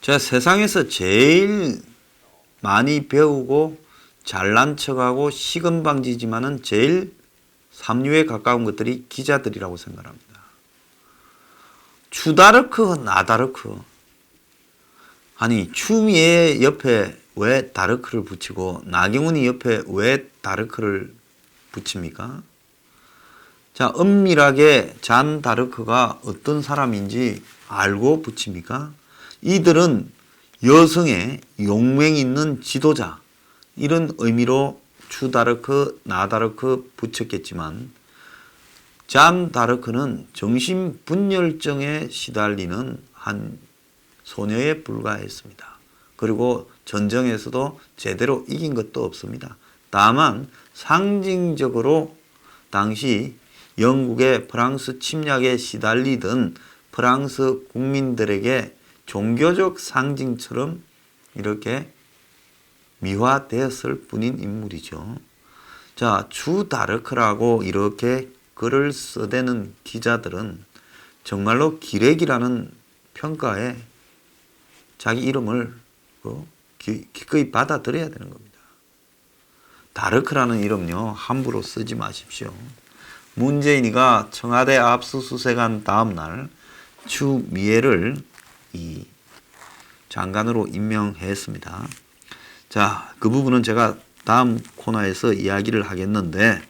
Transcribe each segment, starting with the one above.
제가 세상에서 제일 많이 배우고 잘난 척하고 시건방지지만은 제일 삼류에 가까운 것들이 기자들이라고 생각합니다. 추다르크, 나다르크. 아니, 추미애 옆에 왜 다르크를 붙이고 나경원이 옆에 왜 다르크를 붙입니까? 자, 은밀하게 잔 다르크가 어떤 사람인지 알고 붙입니까? 이들은 여성의 용맹 있는 지도자, 이런 의미로 추다르크, 나다르크 붙였겠지만 잔 다르크는 정신분열증에 시달리는 한 소녀에 불과했습니다. 그리고 전쟁에서도 제대로 이긴 것도 없습니다. 다만 상징적으로 당시 영국의 프랑스 침략에 시달리던 프랑스 국민들에게 종교적 상징처럼 이렇게 미화되었을 뿐인 인물이죠. 자, 추다르크라고 이렇게 글을 써대는 기자들은 정말로 기레기라는 평가에 자기 이름을 기꺼이 받아들여야 되는 겁니다. 다르크라는 이름요, 함부로 쓰지 마십시오. 문재인이가 청와대 압수수색한 다음날 추미애를 이 장관으로 임명했습니다. 자, 그 부분은 제가 다음 코너에서 이야기를 하겠는데,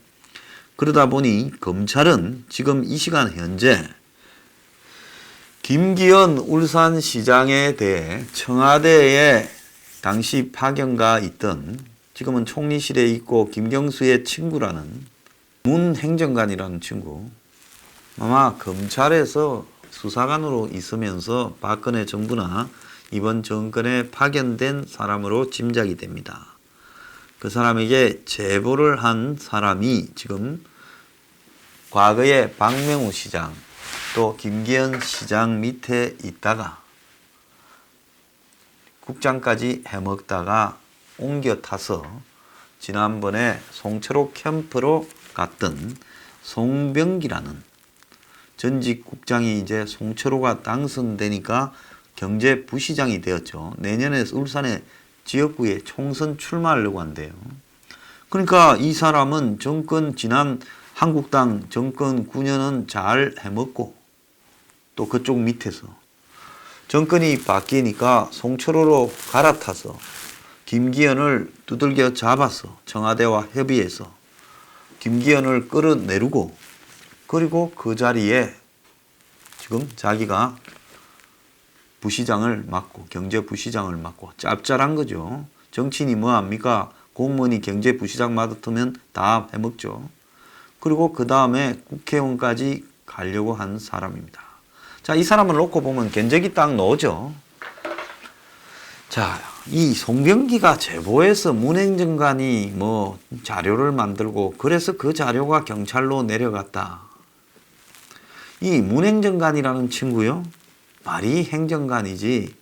그러다 보니 검찰은 지금 이 시간 현재 김기현 울산시장에 대해 청와대에 당시 파견가 있던, 지금은 총리실에 있고 김경수의 친구라는 문 행정관이라는 친구, 아마 검찰에서 수사관으로 있으면서 박근혜 정부나 이번 정권에 파견된 사람으로 짐작이 됩니다. 그 사람에게 제보를 한 사람이 지금 과거에 박명우 시장 또 김기현 시장 밑에 있다가 국장까지 해먹다가 옮겨 타서 지난번에 송철호 캠프로 갔던 송병기라는 전직 국장이 이제 송철호가 당선되니까 경제부시장이 되었죠. 내년에 울산의 지역구에 총선 출마하려고 한대요. 그러니까 이 사람은 지난 한국당 정권 9년은 잘 해먹고 또 그쪽 밑에서 정권이 바뀌니까 송철호로 갈아타서 김기현을 두들겨 잡아서 청와대와 협의해서 김기현을 끌어내리고, 그리고 그 자리에 지금 자기가 부시장을 맡고 경제부시장을 맡고 짭짤한 거죠. 정치인이 뭐합니까? 공무원이 경제부시장 맡으면 다 해먹죠. 그리고 그 다음에 국회의원까지 가려고 한 사람입니다. 자, 이 사람을 놓고 보면 견적이 딱 나오죠. 자, 이 송병기가 제보해서 문행정관이 뭐 자료를 만들고 그래서 그 자료가 경찰로 내려갔다. 이 문행정관이라는 친구요, 말이 행정관이지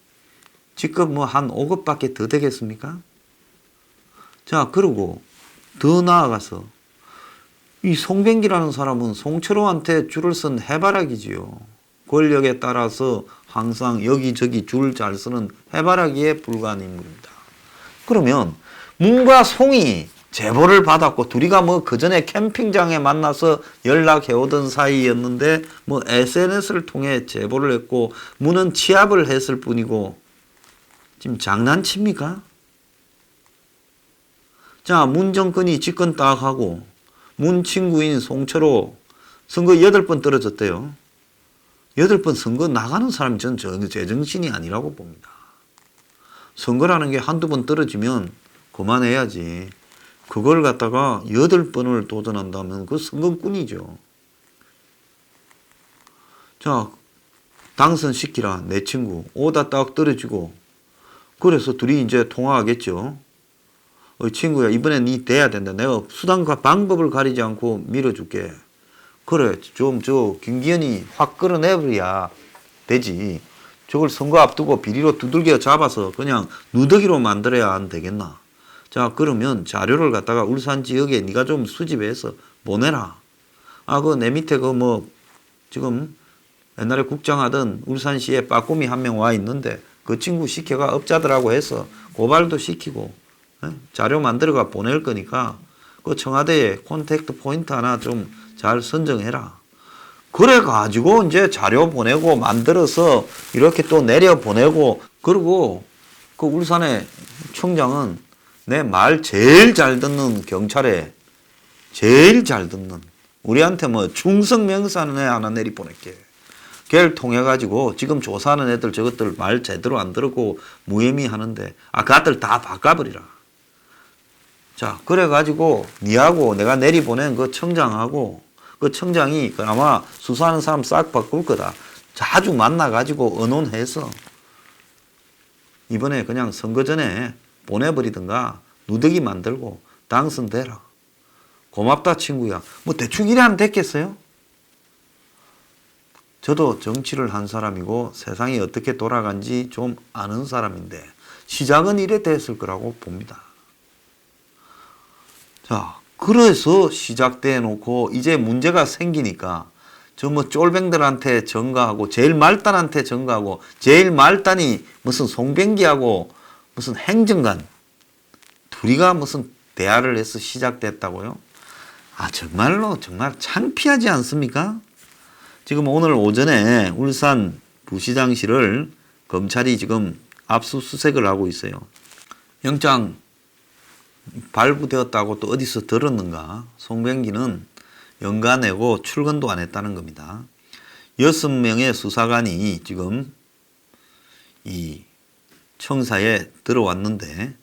직급 뭐 한 5급밖에 더 되겠습니까? 자, 그리고 더 나아가서 이 송병기라는 사람은 송철호한테 줄을 쓴 해바라기지요. 권력에 따라서 항상 여기저기 줄 잘 쓰는 해바라기에 불과한 인물입니다. 그러면 문과 송이 제보를 받았고 둘이가 뭐 그전에 캠핑장에 만나서 연락해오던 사이였는데 뭐 SNS를 통해 제보를 했고 문은 취합을 했을 뿐이고 지금 장난칩니까? 자, 문 정권이 집권 딱 하고 문 친구인 송철호 선거 8번 떨어졌대요. 8번 선거 나가는 사람이 전 제정신이 아니라고 봅니다. 선거라는 게 한두 번 떨어지면 그만해야지. 그걸 갖다가 8번을 도전한다면 그 선거꾼이죠. 자, 당선시키라 내 친구. 오다 딱 떨어지고 그래서 둘이 이제 통화하겠죠. 친구야, 이번엔 니 돼야 된다. 내가 수단과 방법을 가리지 않고 밀어줄게. 그래, 좀 김기현이 확 끌어내버려야 되지. 저걸 선거 앞두고 비리로 두들겨 잡아서 그냥 누더기로 만들어야 안 되겠나. 자, 그러면 자료를 갖다가 울산 지역에 네가 좀 수집해서 보내라. 아, 그 내 밑에 그 뭐 지금 옛날에 국장하던 울산시에 빠꼼이 한 명 와 있는데 그 친구 시켜가 업자들하고 해서 고발도 시키고 자료 만들어가 보낼 거니까 그 청와대에 콘택트 포인트 하나 좀 잘 선정해라. 그래 가지고 이제 자료 보내고 만들어서 이렇게 또 내려 보내고, 그리고 그 울산의 청장은 내 말 제일 잘 듣는 경찰에 제일 잘 듣는, 우리한테 뭐 충성명사는 애 하나 내리 보낼게. 걔를 통해 가지고 지금 조사하는 애들 저것들 말 제대로 안 들었고 무혐의 하는데 그 아들 다 바꿔버리라. 자, 그래 가지고 니하고 내가 내리 보낸 그 청장하고 그 청장이 아마 수사하는 사람 싹 바꿀 거다. 자주 만나 가지고 의논해서 이번에 그냥 선거 전에 보내버리든가 누더기 만들고 당선되라. 고맙다 친구야. 뭐 대충 이래 하면 됐겠어요? 저도 정치를 한 사람이고 세상이 어떻게 돌아간지 좀 아는 사람인데 시작은 이래 됐을 거라고 봅니다. 자, 그래서 시작돼 놓고 이제 문제가 생기니까 저 뭐 쫄뱅들한테 전가하고 제일 말단한테 전가하고 제일 말단이 무슨 송병기하고 무슨 행정관 둘이가 무슨 대화를 해서 시작됐다고요? 정말로 정말 창피하지 않습니까? 지금 오늘 오전에 울산 부시장실을 검찰이 지금 압수수색을 하고 있어요. 영장 발부되었다고 또 어디서 들었는가? 송병기는 연가내고 출근도 안 했다는 겁니다. 6명의 수사관이 지금 이 청사에 들어왔는데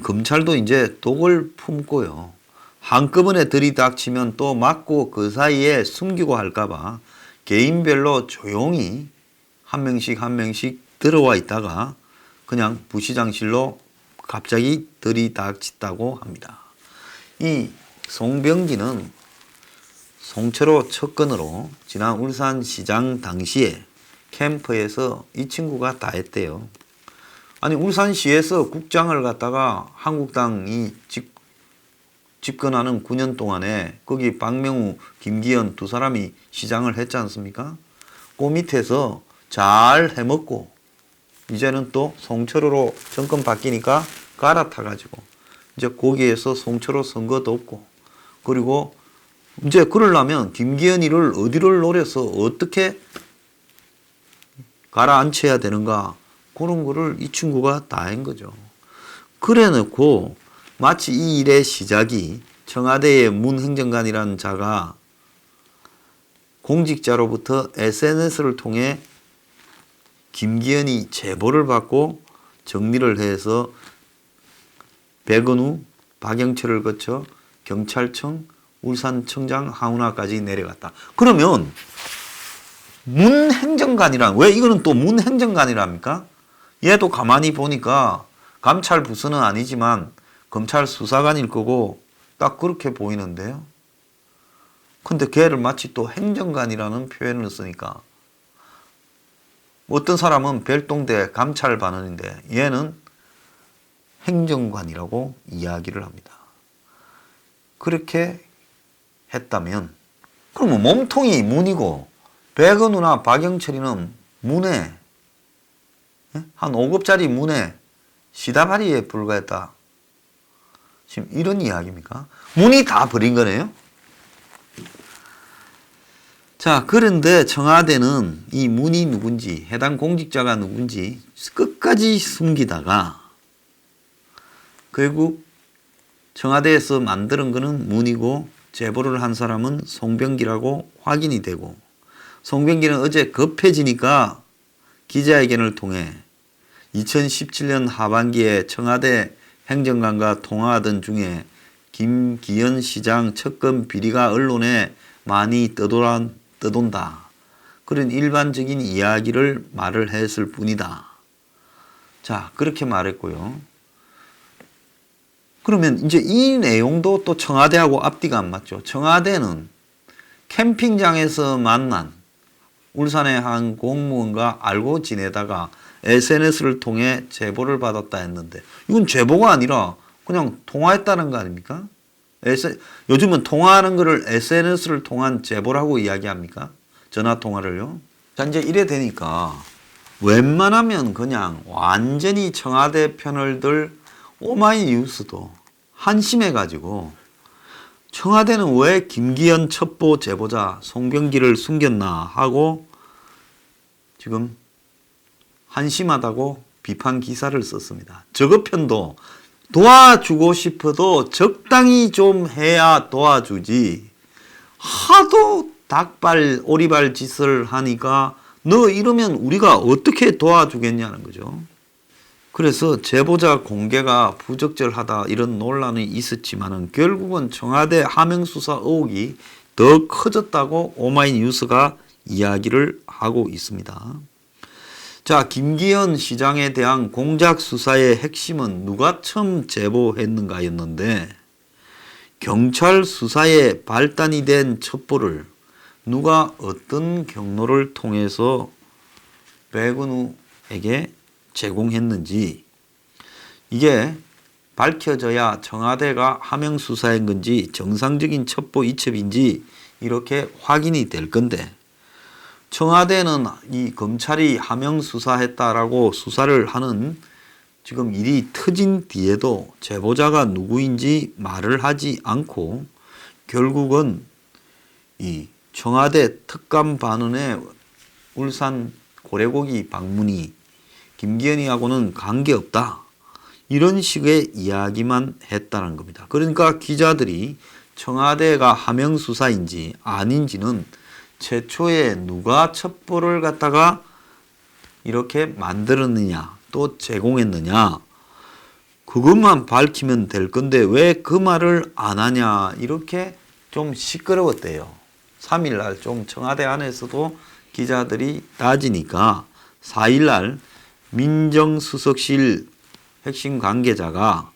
검찰도 이제 독을 품고요. 한꺼번에 들이닥치면 또 맞고 그 사이에 숨기고 할까봐 개인별로 조용히 한 명씩 들어와 있다가 그냥 부시장실로 갑자기 들이닥쳤다고 합니다. 이 송병기는 송철호 척근으로 지난 울산시장 당시에 캠프에서 이 친구가 다 했대요. 아니 울산시에서 국장을 갖다가 한국당이 집권하는 9년 동안에 거기 박명우, 김기현 두 사람이 시장을 했지 않습니까? 그 밑에서 잘 해먹고 이제는 또 송철호로 정권 바뀌니까 갈아타가지고 이제 거기에서 송철호 선거도 없고, 그리고 이제 그러려면 김기현이를 어디를 노려서 어떻게 가라앉혀야 되는가, 그런 거를 이 친구가 다 한 거죠. 그래 놓고 마치 이 일의 시작이 청와대의 문 행정관이라는 자가 공직자로부터 SNS를 통해 김기현이 제보를 받고 정리를 해서 백은우, 박영철을 거쳐 경찰청, 울산청장 하운하까지 내려갔다. 그러면 문 행정관이란, 왜 이거는 또 문 행정관이랍니까? 얘도 가만히 보니까 감찰 부서는 아니지만 검찰 수사관일 거고 딱 그렇게 보이는데요. 근데 걔를 마치 또 행정관이라는 표현을 쓰니까 어떤 사람은 별동대 감찰 반원인데 얘는 행정관이라고 이야기를 합니다. 그렇게 했다면 그러면 몸통이 문이고 백은우나 박영철이는 문에 한 5급짜리 문에 시다바리에 불과했다. 지금 이런 이야기입니까? 문이 다 버린 거네요. 자, 그런데 청와대는 이 문이 누군지, 해당 공직자가 누군지 끝까지 숨기다가 결국 청와대에서 만드는 거는 문이고 제보를 한 사람은 송병기라고 확인이 되고, 송병기는 어제 급해지니까 기자회견을 통해 2017년 하반기에 청와대 행정관과 통화하던 중에 김기현 시장 척근 비리가 언론에 많이 떠돈다. 그런 일반적인 이야기를 말을 했을 뿐이다. 자, 그렇게 말했고요. 그러면 이제 이 내용도 또 청와대하고 앞뒤가 안 맞죠. 청와대는 캠핑장에서 만난 울산의 한 공무원과 알고 지내다가 SNS를 통해 제보를 받았다 했는데 이건 제보가 아니라 그냥 통화했다는 거 아닙니까? 요즘은 통화하는 거를 SNS를 통한 제보라고 이야기합니까? 전화 통화를요. 자, 이제 이래 되니까 웬만하면 그냥 완전히 청와대 편을 들 오마이뉴스도 한심해가지고 청와대는 왜 김기현 첩보 제보자 송병기를 숨겼나 하고 지금 한심하다고 비판 기사를 썼습니다. 저거 편도 도와주고 싶어도 적당히 좀 해야 도와주지. 하도 닭발 오리발 짓을 하니까 너 이러면 우리가 어떻게 도와주겠냐는 거죠. 그래서 제보자 공개가 부적절하다 이런 논란이 있었지만은 결국은 청와대 하명수사 의혹이 더 커졌다고 오마이뉴스가 이야기를 하고 있습니다. 자, 김기현 시장에 대한 공작 수사의 핵심은 누가 처음 제보했는가였는데 경찰 수사에 발단이 된 첩보를 누가 어떤 경로를 통해서 백은우에게 제공했는지 이게 밝혀져야 청와대가 하명 수사한 건지 정상적인 첩보 이첩인지 이렇게 확인이 될 건데 청와대는 이 검찰이 하명 수사했다라고 수사를 하는 지금 일이 터진 뒤에도 제보자가 누구인지 말을 하지 않고 결국은 이 청와대 특감 반원의 울산 고래고기 방문이 김기현이하고는 관계없다. 이런 식의 이야기만 했다는 겁니다. 그러니까 기자들이 청와대가 하명 수사인지 아닌지는 최초에 누가 첩보를 갖다가 이렇게 만들었느냐 또 제공했느냐 그것만 밝히면 될 건데 왜 그 말을 안 하냐 이렇게 좀 시끄러웠대요. 3일날 좀 청와대 안에서도 기자들이 따지니까 4일날 민정수석실 핵심 관계자가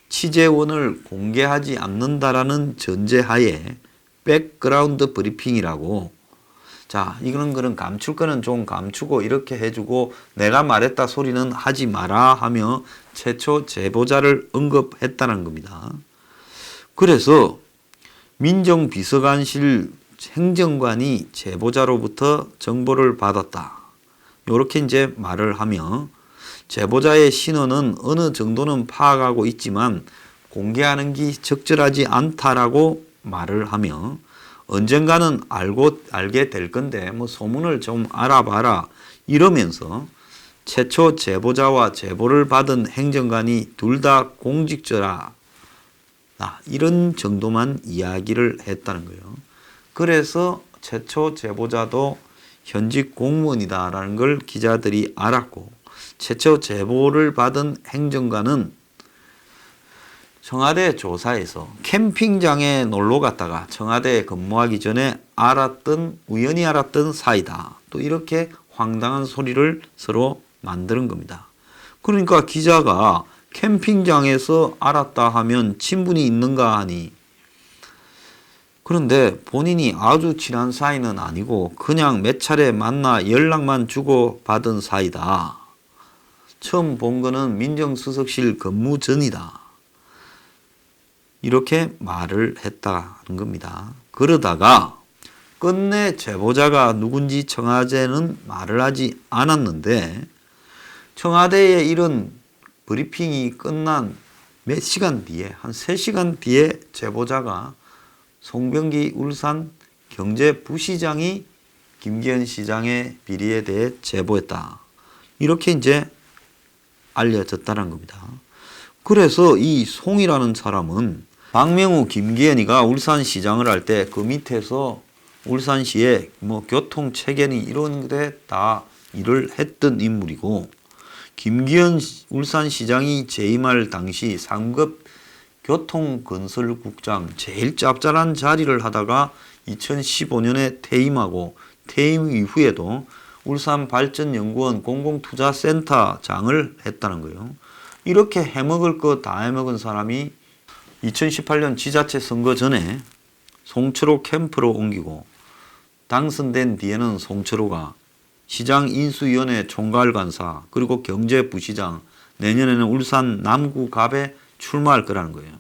취재원을 공개하지 않는다라는 전제하에 백그라운드 브리핑이라고 자 이거는 그런 감출 거는 좀 감추고 이렇게 해주고 내가 말했다 소리는 하지 마라 하며 최초 제보자를 언급했다는 겁니다. 그래서 민정비서관실 행정관이 제보자로부터 정보를 받았다. 이렇게 이제 말을 하며 제보자의 신원은 어느 정도는 파악하고 있지만 공개하는 게 적절하지 않다라고 말을 하며 언젠가는 알게 될 건데 뭐 소문을 좀 알아봐라 이러면서 최초 제보자와 제보를 받은 행정관이 둘 다 공직자라 이런 정도만 이야기를 했다는 거예요. 그래서 최초 제보자도 현직 공무원이다라는 걸 기자들이 알았고 최초 제보를 받은 행정관은 청와대 조사에서 캠핑장에 놀러 갔다가 청와대에 근무하기 전에 우연히 알았던 사이다. 또 이렇게 황당한 소리를 서로 만드는 겁니다. 그러니까 기자가 캠핑장에서 알았다 하면 친분이 있는가 하니 그런데 본인이 아주 친한 사이는 아니고 그냥 몇 차례 만나 연락만 주고 받은 사이다. 처음 본 거는 민정수석실 근무 전이다. 이렇게 말을 했다는 겁니다. 그러다가 끝내 제보자가 누군지 청와대는 말을 하지 않았는데 청와대의 이런 브리핑이 끝난 몇 시간 뒤에 한 3시간 뒤에 제보자가 송병기 울산 경제부시장이 김기현 시장의 비리에 대해 제보했다. 이렇게 이제 알려졌다는 겁니다. 그래서 이 송이라는 사람은 박명우, 김기현이가 울산시장을 할 때 그 밑에서 울산시에 뭐 교통 체계니 이런 데 다 일을 했던 인물이고 김기현 울산시장이 재임할 당시 상급 교통건설국장 제일 짭짤한 자리를 하다가 2015년에 퇴임하고 퇴임 이후에도 울산발전연구원 공공투자센터장을 했다는 거예요. 이렇게 해먹을 거 다 해먹은 사람이 2018년 지자체 선거 전에 송철호 캠프로 옮기고 당선된 뒤에는 송철호가 시장 인수위원회 총괄간사 그리고 경제부시장 내년에는 울산 남구갑에 출마할 거라는 거예요.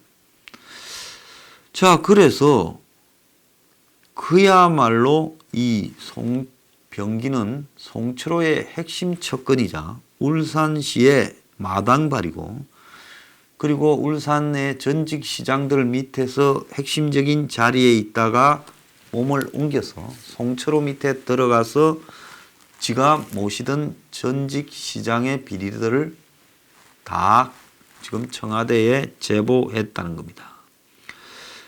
자, 그래서 그야말로 이 병기는 송철호의 핵심 척근이자 울산시의 마당발이고, 그리고 울산의 전직 시장들 밑에서 핵심적인 자리에 있다가 몸을 옮겨서 송철호 밑에 들어가서 지가 모시던 전직 시장의 비리들을 다 지금 청와대에 제보했다는 겁니다.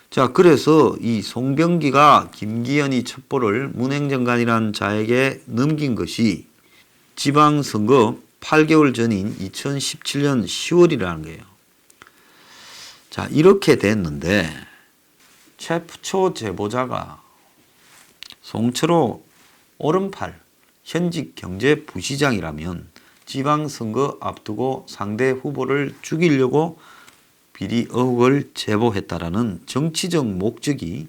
자, 그래서 이 송병기가 김기현이 첩보를 문행정관이라는 자에게 넘긴 것이 지방선거 8개월 전인 2017년 10월이라는 거예요. 자, 이렇게 됐는데 최푸초 제보자가 송철호 오른팔 현직 경제부시장이라면 지방선거 앞두고 상대 후보를 죽이려고 비리 의혹을 제보했다라는 정치적 목적이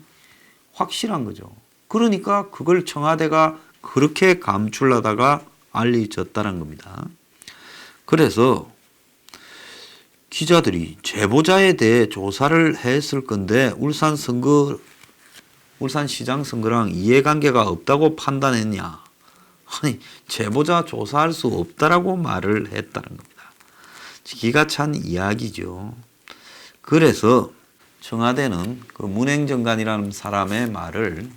확실한 거죠. 그러니까 그걸 청와대가 그렇게 감출하다가 알려졌다는 겁니다. 그래서 기자들이 제보자에 대해 조사를 했을 건데 울산시장 선거랑 이해관계가 없다고 판단했냐? 아니, 제보자 조사할 수 없다라고 말을 했다는 겁니다. 기가 찬 이야기죠. 그래서 청와대는 그 문행정관이라는 사람의 말을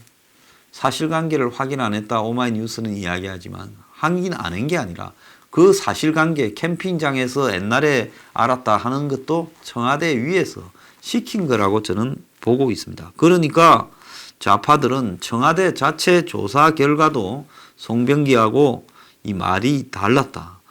사실관계를 확인 안 했다 오마이뉴스는 이야기하지만 확인 안 한 게 아니라 그 사실관계 캠핑장에서 옛날에 알았다 하는 것도 청와대 위에서 시킨 거라고 저는 보고 있습니다. 그러니까 좌파들은 청와대 자체 조사 결과도 송병기하고 이 말이 달랐다.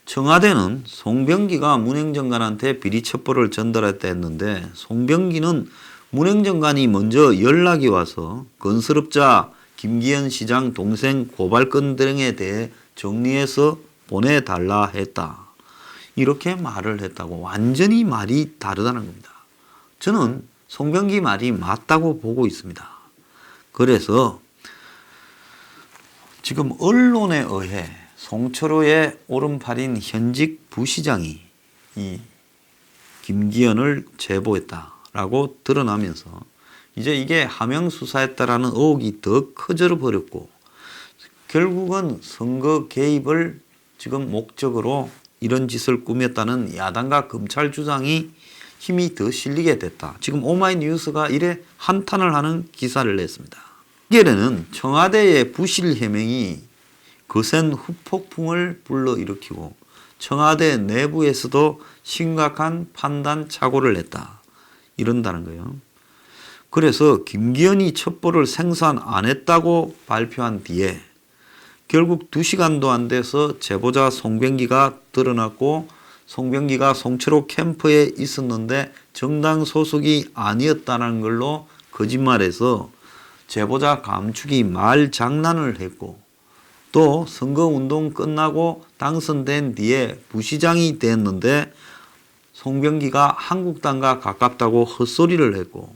청와대는 송병기가 문행정관한테 비리 첩보를 전달했다 했는데 송병기는 문행정관이 먼저 연락이 와서 건설업자 김기현 시장 동생 고발건 등에 대해 정리해서 보내달라 했다. 이렇게 말을 했다고. 완전히 말이 다르다는 겁니다. 저는 송병기 말이 맞다고 보고 있습니다. 그래서 지금 언론에 의해 송철호의 오른팔인 현직 부시장이 이 김기현을 제보했다라고 드러나면서 이제 이게 하명수사했다라는 의혹이 더 커져 버렸고, 결국은 선거 개입을 지금 목적으로 이런 짓을 꾸몄다는 야당과 검찰 주장이 힘이 더 실리게 됐다. 지금 오마이뉴스가 이래 한탄을 하는 기사를 냈습니다. 이게는 청와대의 부실 해명이 거센 후폭풍을 불러일으키고 청와대 내부에서도 심각한 판단 착오를 냈다. 이런다는 거예요. 그래서 김기현이 첩보를 생산 안 했다고 발표한 뒤에 결국 2시간도 안 돼서 제보자 송병기가 드러났고, 송병기가 송철호 캠프에 있었는데 정당 소속이 아니었다는 걸로 거짓말해서 제보자 감축이 말 장난을 했고, 또 선거운동 끝나고 당선된 뒤에 부시장이 됐는데 송병기가 한국당과 가깝다고 헛소리를 했고,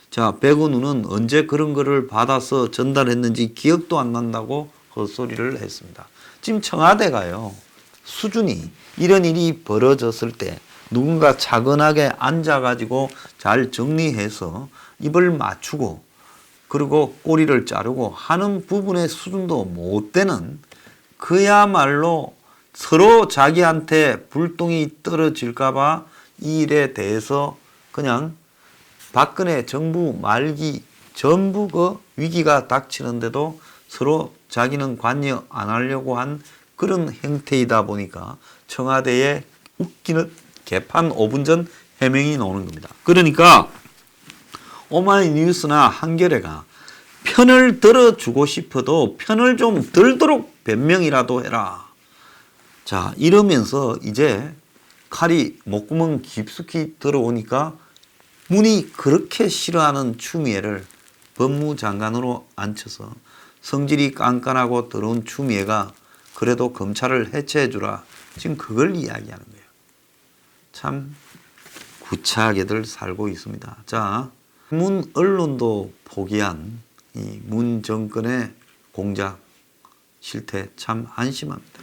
자, 백은우는 언제 그런 거를 받아서 전달했는지 기억도 안 난다고 헛소리를 했습니다. 지금 청와대가요, 수준이 이런 일이 벌어졌을 때 누군가 차근하게 앉아가지고 잘 정리해서 입을 맞추고 그리고 꼬리를 자르고 하는 부분의 수준도 못 되는, 그야말로 서로 자기한테 불똥이 떨어질까봐 이 일에 대해서 그냥 박근혜 정부 말기 전부 그 위기가 닥치는데도 서로 자기는 관여 안 하려고 한 그런 형태이다 보니까 청와대에 웃기는 개판 5분 전 해명이 나오는 겁니다. 그러니까 오마이뉴스나 한겨레가 편을 들어주고 싶어도 편을 좀 들도록 변명이라도 해라. 자, 이러면서 이제 칼이 목구멍 깊숙이 들어오니까 문이 그렇게 싫어하는 추미애를 법무장관으로 앉혀서 성질이 깐깐하고 더러운 추미애가 그래도 검찰을 해체해주라. 지금 그걸 이야기하는 거예요. 참 구차하게들 살고 있습니다. 자, 문 언론도 포기한 이 문 정권의 공작 실태 참 안심합니다.